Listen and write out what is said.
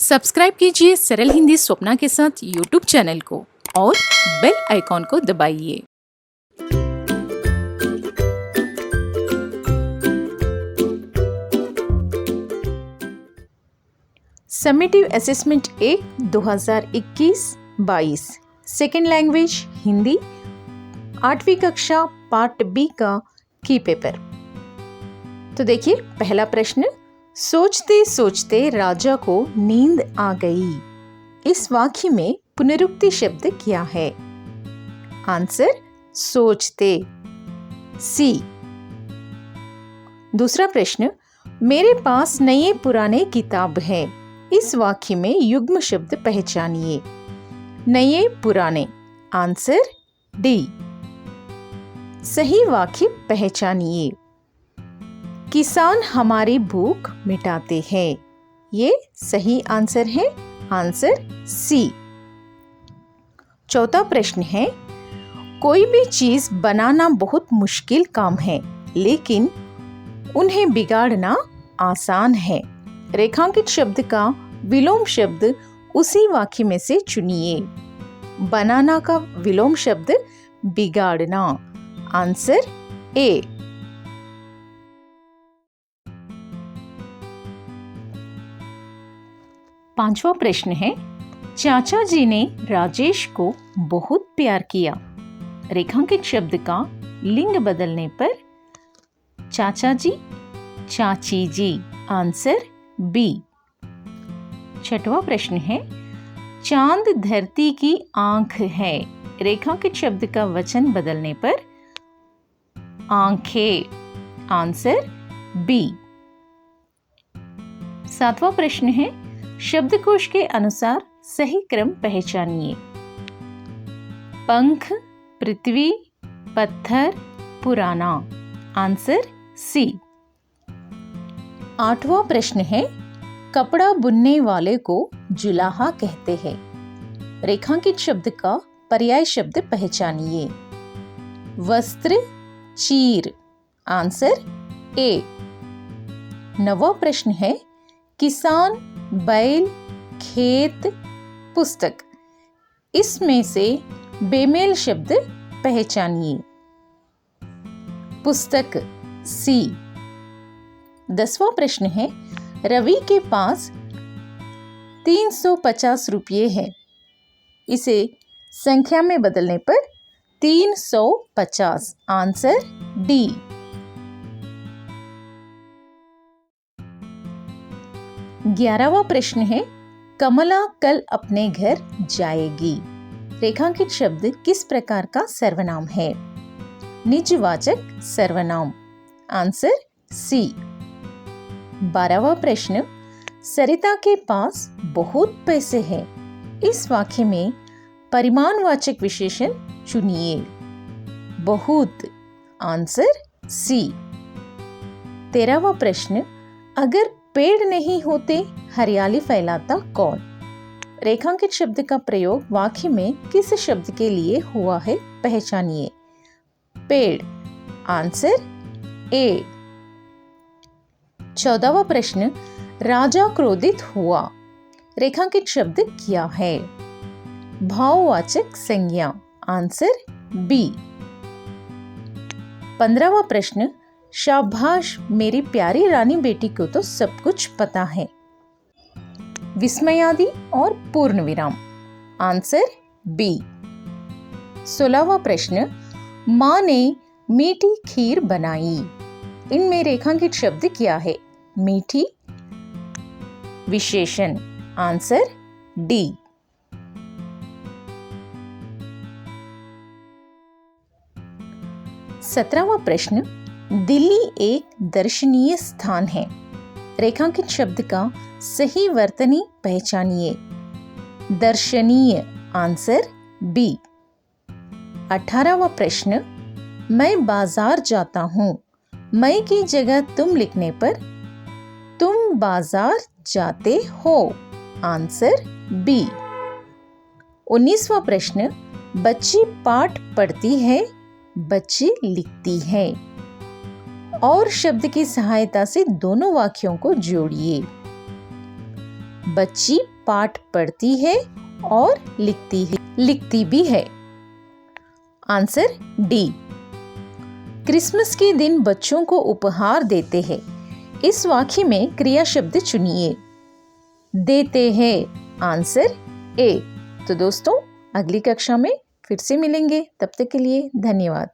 Subscribe कीजिए सरल हिंदी स्वप्ना के साथ यूट्यूब चैनल को और बेल आइकॉन को दबाइए। Summative assessment 1 2021-22 second language Hindi 8वीं कक्षा पार्ट बी का की पेपर। तो देखिए पहला प्रश्न, सोचते सोचते राजा को नींद आ गई। इस वाक्य में पुनरुक्ति शब्द क्या है? आंसर सोचते, सी। दूसरा प्रश्न, मेरे पास नए पुराने किताब है। इस वाक्य में युग्म शब्द पहचानिए। नए पुराने, आंसर डी। सही वाक्य पहचानिए। किसान हमारी भूख मिटाते हैं। ये सही आंसर है, आंसर सी। चौथा प्रश्न है, कोई भी चीज बनाना बहुत मुश्किल काम है, लेकिन उन्हें बिगाड़ना आसान है। रेखांकित शब्द का विलोम शब्द उसी वाक्य में से चुनिए। बनाना का विलोम शब्द बिगाड़ना, आंसर ए। पांचवा प्रश्न है, चाचा जी ने राजेश को बहुत प्यार किया। रेखांकित शब्द का लिंग बदलने पर चाचा जी, चाची जी, आंसर बी। छठवां प्रश्न है, चांद धरती की आंख है। रेखांकित शब्द का वचन बदलने पर आंखें, आंसर बी। सातवां प्रश्न है, शब्दकोश के अनुसार सही क्रम पहचानिए। पंख, पृथ्वी, पत्थर, पुराना, आंसर सी। आठवां प्रश्न है, कपड़ा बुनने वाले को जुलाहा कहते हैं। रेखांकित शब्द का पर्याय शब्द पहचानिए। वस्त्र, चीर, आंसर ए। नवा प्रश्न है, किसान, बैल, खेत, पुस्तक। इसमें से बेमेल शब्द पहचानिए। पुस्तक, सी। 10वां प्रश्न है, रवि के पास 350 रुपये है। इसे संख्या में बदलने पर 350, आंसर डी। 11वां प्रश्न है, कमला कल अपने घर जाएगी। रेखांकित शब्द किस प्रकार का सर्वनाम है? निजवाचक सर्वनाम, आंसर सी। 12वां प्रश्न, सरिता के पास बहुत पैसे हैं। इस वाक्य में परिमाणवाचक विशेषण चुनिए। बहुत, आंसर सी। 13वां प्रश्न, अगर पेड़ नहीं होते हरियाली फैलाता कौन? रेखांकित शब्द का प्रयोग वाक्य में किस शब्द के लिए हुआ है पहचानिए। पेड़, आंसर ए। 14वां प्रश्न, राजा क्रोधित हुआ। रेखांकित शब्द क्या है? भाववाचक संज्ञा, आंसर बी। 15वां प्रश्न, शाबाश मेरी प्यारी रानी बेटी को तो सब कुछ पता है। विस्मयादि और पूर्ण विराम, आंसर बी। 16वां प्रश्न, माँ ने मीठी खीर बनाई। इनमें रेखांकित शब्द क्या है? मीठी, विशेषण, आंसर डी। 17वां प्रश्न, दिल्ली एक दर्शनीय स्थान है। रेखांकित शब्द का सही वर्तनी पहचानिए। दर्शनीय, आंसर बी। 18वां प्रश्न, मैं बाजार जाता हूँ। मैं की जगह तुम लिखने पर तुम बाजार जाते हो, आंसर बी। 19वां प्रश्न, बच्ची पाठ पढ़ती है, बच्ची लिखती है। और शब्द की सहायता से दोनों वाक्यों को जोड़िए। बच्ची पाठ पढ़ती है और लिखती भी है। Answer D. क्रिसमस के दिन बच्चों को उपहार देते हैं। इस वाक्य में क्रिया शब्द चुनिए। देते हैं, आंसर ए। तो दोस्तों, अगली कक्षा में फिर से मिलेंगे। तब तक के लिए धन्यवाद।